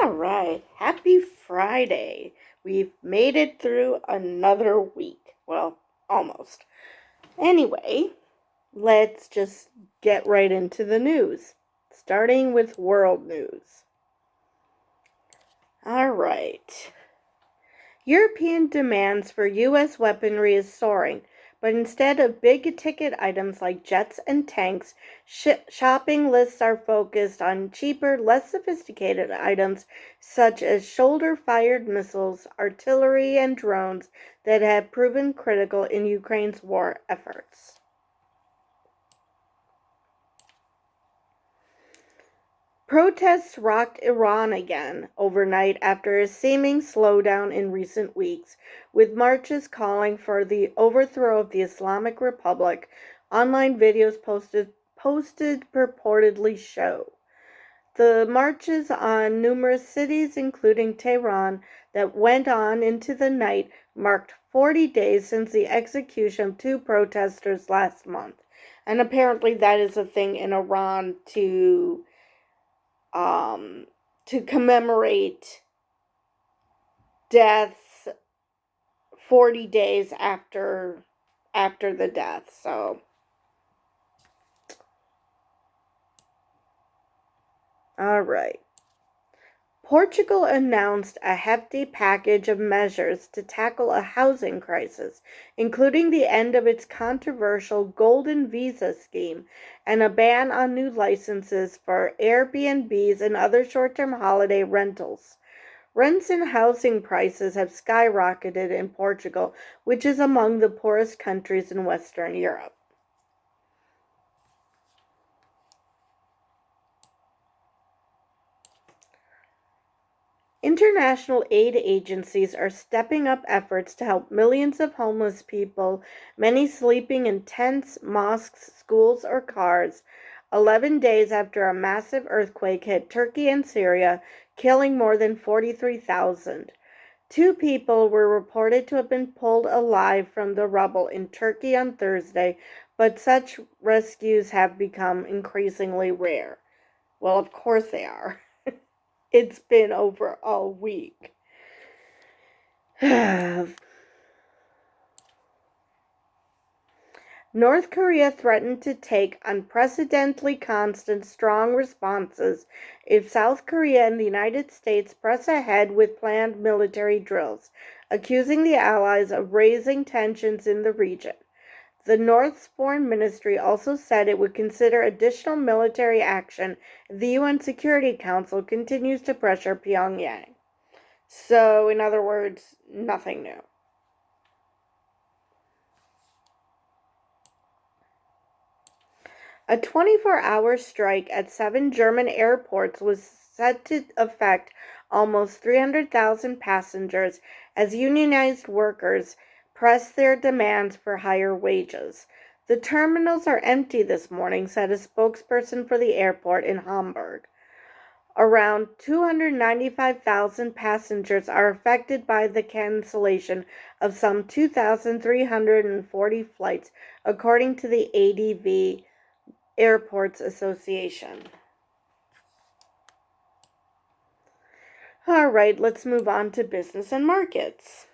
All right, happy Friday. We've made it through another week. Well, almost. Anyway, let's just get right into the news, starting with world news. All right. European demands for U.S. weaponry is soaring, but instead of big-ticket items like jets and tanks, shopping lists are focused on cheaper, less sophisticated items such as shoulder-fired missiles, artillery, and drones that have proven critical in Ukraine's war efforts. Protests rocked Iran again overnight after a seeming slowdown in recent weeks, with marches calling for the overthrow of the Islamic Republic. Online videos posted purportedly show. The marches on numerous cities, including Tehran, that went on into the night marked 40 days since the execution of two protesters last month. And apparently that is a thing in Iran to commemorate deaths 40 days after the death. So all right. Portugal announced a hefty package of measures to tackle a housing crisis, including the end of its controversial Golden Visa scheme and a ban on new licenses for Airbnbs and other short-term holiday rentals. Rents and housing prices have skyrocketed in Portugal, which is among the poorest countries in Western Europe. International aid agencies are stepping up efforts to help millions of homeless people, many sleeping in tents, mosques, schools, or cars, 11 days after a massive earthquake hit Turkey and Syria, killing more than 43,000. Two people were reported to have been pulled alive from the rubble in Turkey on Thursday, but such rescues have become increasingly rare. Well, of course they are. It's been over a week. North Korea threatened to take unprecedentedly constant, strong responses if South Korea and the United States press ahead with planned military drills, accusing the allies of raising tensions in the region. The North's foreign ministry also said it would consider additional military action if the UN Security Council continues to pressure Pyongyang. So, in other words, nothing new. A 24-hour strike at 7 German airports was set to affect almost 300,000 passengers as unionized workers press their demands for higher wages. The terminals are empty this morning, said a spokesperson for the airport in Hamburg. Around 295,000 passengers are affected by the cancellation of some 2,340 flights, according to the ADV Airports Association. All right, let's move on to business and markets.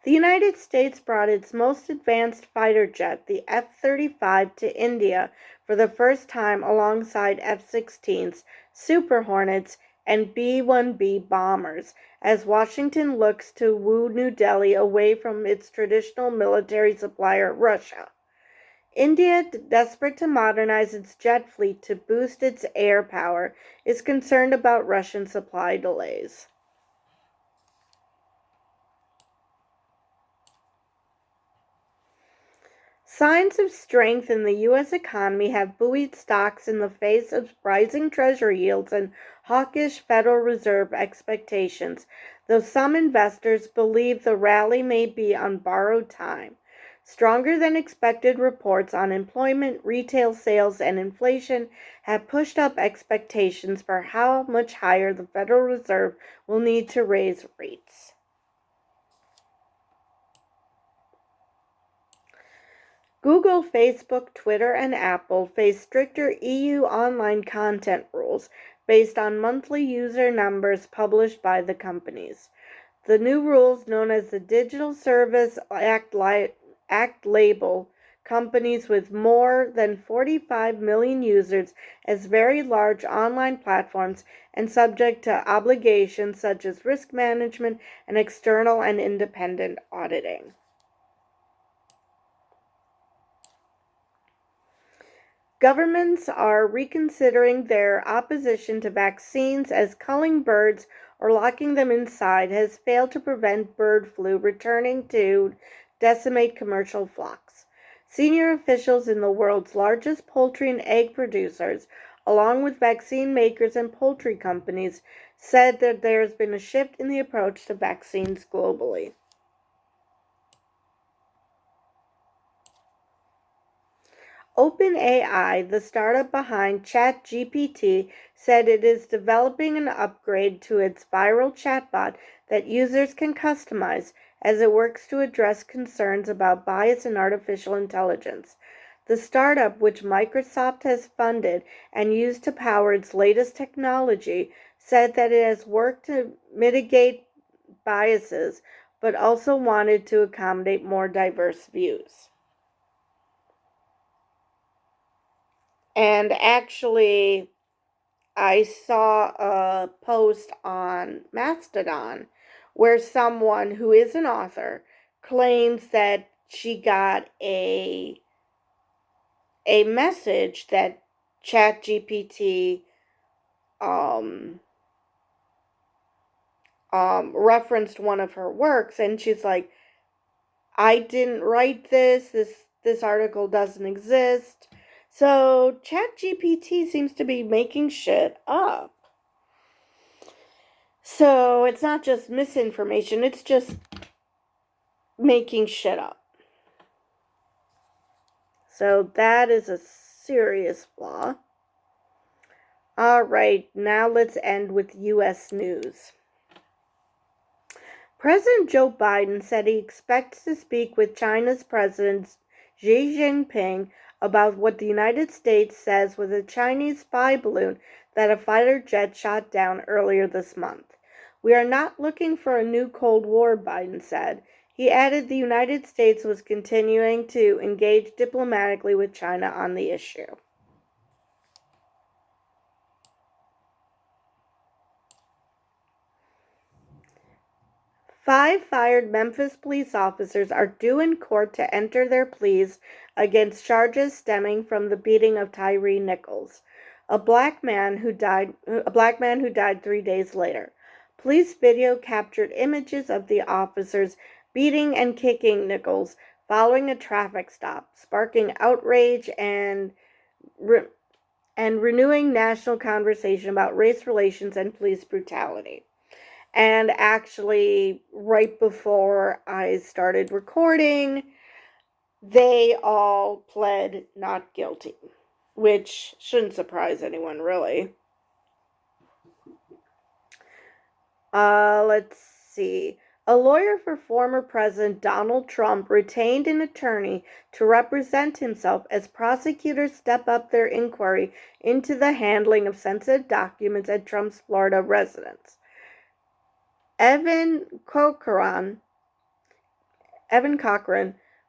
The United States brought its most advanced fighter jet, the F-35, to India for the first time alongside F-16s, Super Hornets, and B-1B bombers, as Washington looks to woo New Delhi away from its traditional military supplier, Russia. India, desperate to modernize its jet fleet to boost its air power, is concerned about Russian supply delays. Signs of strength in the U.S. economy have buoyed stocks in the face of rising Treasury yields and hawkish Federal Reserve expectations, though some investors believe the rally may be on borrowed time. Stronger than expected reports on employment, retail sales, and inflation have pushed up expectations for how much higher the Federal Reserve will need to raise rates. Google, Facebook, Twitter, and Apple face stricter EU online content rules, based on monthly user numbers published by the companies. The new rules, known as the Digital Service Act label companies with more than 45 million users as very large online platforms and subject to obligations such as risk management and external and independent auditing. Governments are reconsidering their opposition to vaccines as culling birds or locking them inside has failed to prevent bird flu returning to decimate commercial flocks. Senior officials in the world's largest poultry and egg producers, along with vaccine makers and poultry companies, said that there has been a shift in the approach to vaccines globally. OpenAI, the startup behind ChatGPT, said it is developing an upgrade to its viral chatbot that users can customize as it works to address concerns about bias in artificial intelligence. The startup, which Microsoft has funded and used to power its latest technology, said that it has worked to mitigate biases, but also wanted to accommodate more diverse views. And actually, I saw a post on Mastodon where someone who is an author claims that she got a message that ChatGPT referenced one of her works, and she's like, I didn't write this article doesn't exist. So ChatGPT seems to be making shit up. So it's not just misinformation, it's just making shit up. So that is a serious flaw. Alright, now let's end with U.S. news. President Joe Biden said he expects to speak with China's President Xi Jinping about what the United States says was a Chinese spy balloon that a fighter jet shot down earlier this month. We are not looking for a new Cold War, Biden said. He added the United States was continuing to engage diplomatically with China on the issue. Five fired Memphis police officers are due in court to enter their pleas against charges stemming from the beating of Tyree Nichols, a black man who died 3 days later. Police video captured images of the officers beating and kicking Nichols following a traffic stop, sparking outrage and renewing national conversation about race relations and police brutality. And actually, right before I started recording, they all pled not guilty, which shouldn't surprise anyone, really. Let's see. A lawyer for former President Donald Trump retained an attorney to represent himself as prosecutors step up their inquiry into the handling of sensitive documents at Trump's Florida residence. Evan Corcoran,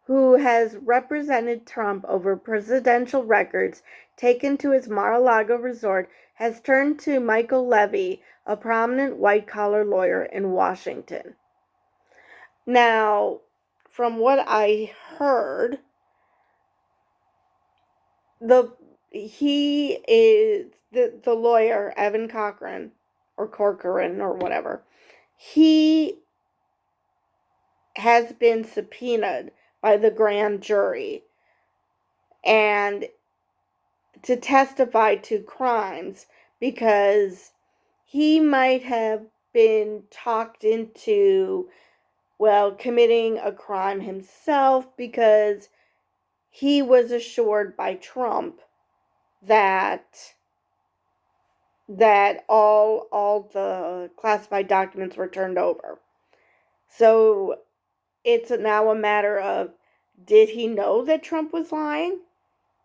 who has represented Trump over presidential records taken to his Mar-a-Lago resort, has turned to Michael Levy, a prominent white-collar lawyer in Washington. Now, from what I heard, the lawyer, Evan Corcoran, or whatever, he has been subpoenaed by the grand jury and to testify to crimes because he might have been talked into, committing a crime himself because he was assured by Trump that all the classified documents were turned over. So it's now a matter of, did he know that Trump was lying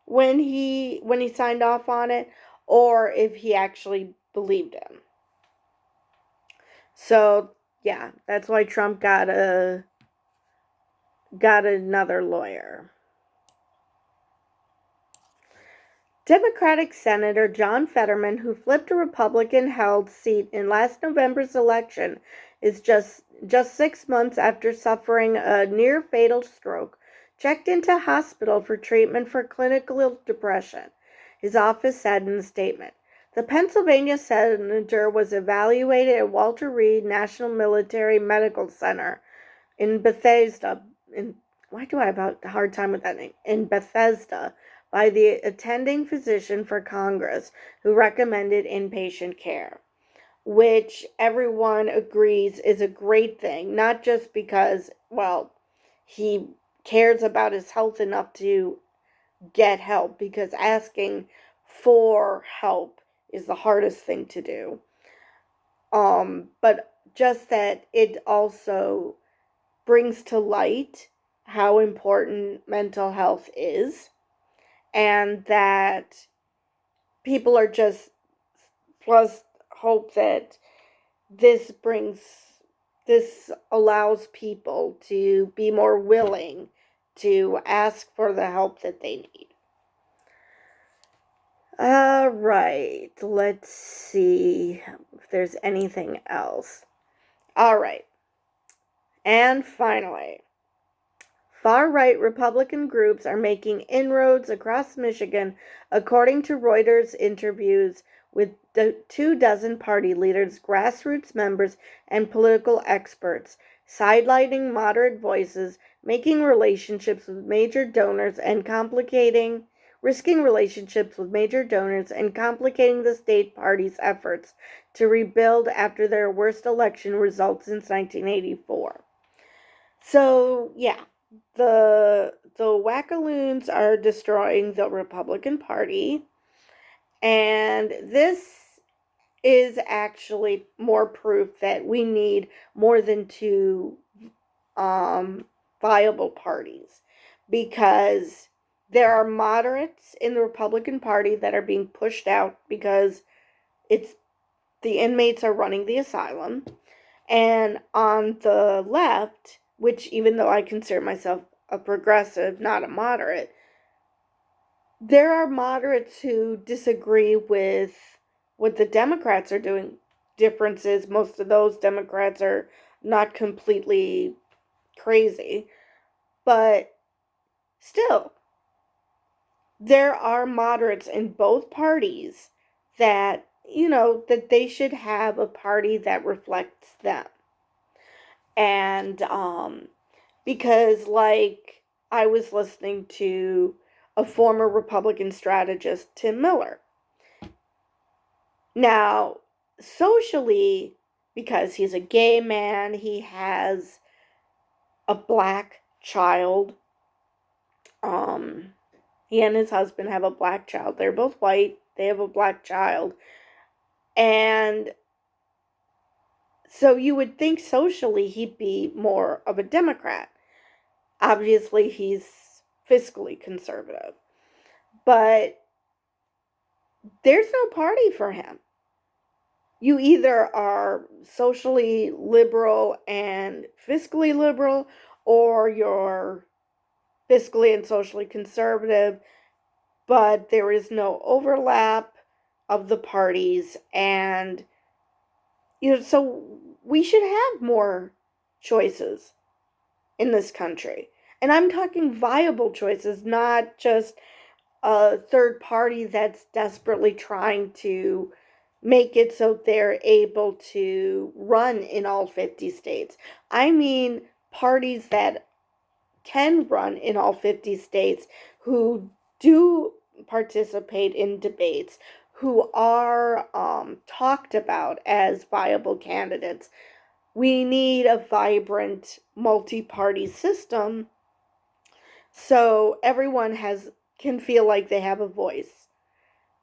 when he signed off on it, or if he actually believed in. So, yeah, that's why Trump got another lawyer. Democratic Senator John Fetterman, who flipped a Republican-held seat in last November's election, is just 6 months after suffering a near-fatal stroke, checked into hospital for treatment for clinical depression, his office said in a statement. The Pennsylvania senator was evaluated at Walter Reed National Military Medical Center in Bethesda. Why do I have a hard time with that name? In Bethesda, by the attending physician for Congress, who recommended inpatient care, which everyone agrees is a great thing, not just because, well, he cares about his health enough to get help, because asking for help is the hardest thing to do. But just that it also brings to light how important mental health is, and that people are just, plus hope that this allows people to be more willing to ask for the help that they need. All right, let's see if there's anything else. All right, and finally, far-right Republican groups are making inroads across Michigan, according to Reuters interviews with 24 party leaders, grassroots members, and political experts, sidelining moderate voices, risking relationships with major donors and complicating the state party's efforts to rebuild after their worst election results since 1984. So, yeah. The wackaloons are destroying the Republican Party, and this is actually more proof that we need more than two viable parties, because there are moderates in the Republican Party that are being pushed out because the inmates are running the asylum, and on the left, which, even though I consider myself a progressive, not a moderate, there are moderates who disagree with what the Democrats are doing. Differences, most of those Democrats are not completely crazy, but still, there are moderates in both parties that, that they should have a party that reflects them. And because, like, I was listening to a former Republican strategist, Tim Miller. Now, socially, because he's a gay man, he has a black child. He and his husband have a black child. They're both white. They have a black child. And so you would think socially he'd be more of a Democrat. Obviously, he's fiscally conservative. But there's no party for him. You either are socially liberal and fiscally liberal, or you're fiscally and socially conservative, but there is no overlap of the parties. And, so we should have more choices in this country. And I'm talking viable choices, not just a third party that's desperately trying to make it so they're able to run in all 50 states. I mean parties that can run in all 50 states, who do participate in debates, who are talked about as viable candidates. We need a vibrant multi-party system so everyone can feel like they have a voice.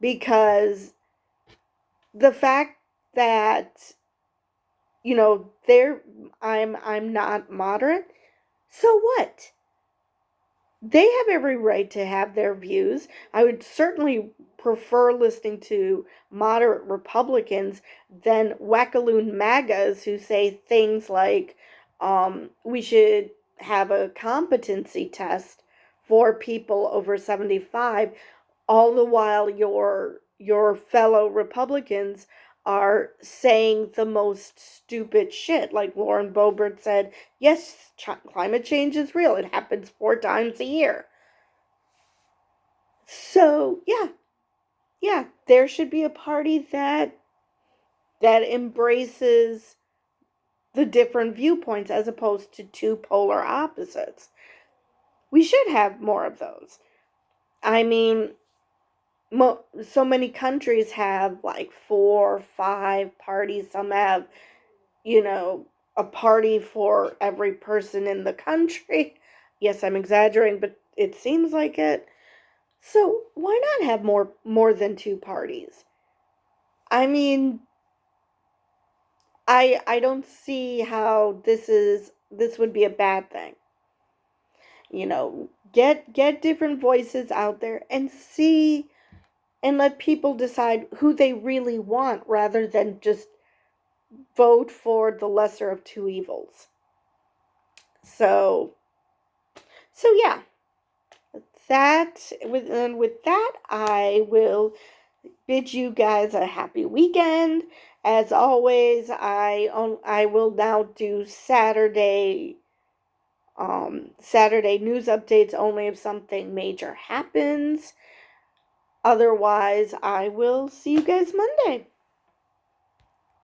Because the fact that, I'm not moderate, so what? they have every right to have their views. I would certainly prefer listening to moderate Republicans than wackaloon MAGAs who say things like we should have a competency test for people over 75, all the while your fellow Republicans are saying the most stupid shit. Like Lauren Boebert said, yes, climate change is real. It happens 4 times a year. So, yeah, there should be a party that embraces the different viewpoints as opposed to two polar opposites. We should have more of those. I mean, so many countries have like 4 or 5 parties. Some have, a party for every person in the country. Yes, I'm exaggerating, but it seems like it. So why not have more than 2 parties? I mean, I don't see how this would be a bad thing. Get different voices out there and see and let people decide who they really want rather than just vote for the lesser of two evils. So yeah, with that I will bid you guys a happy weekend. As always, I will now do Saturday news updates only if something major happens. Otherwise, I will see you guys Monday.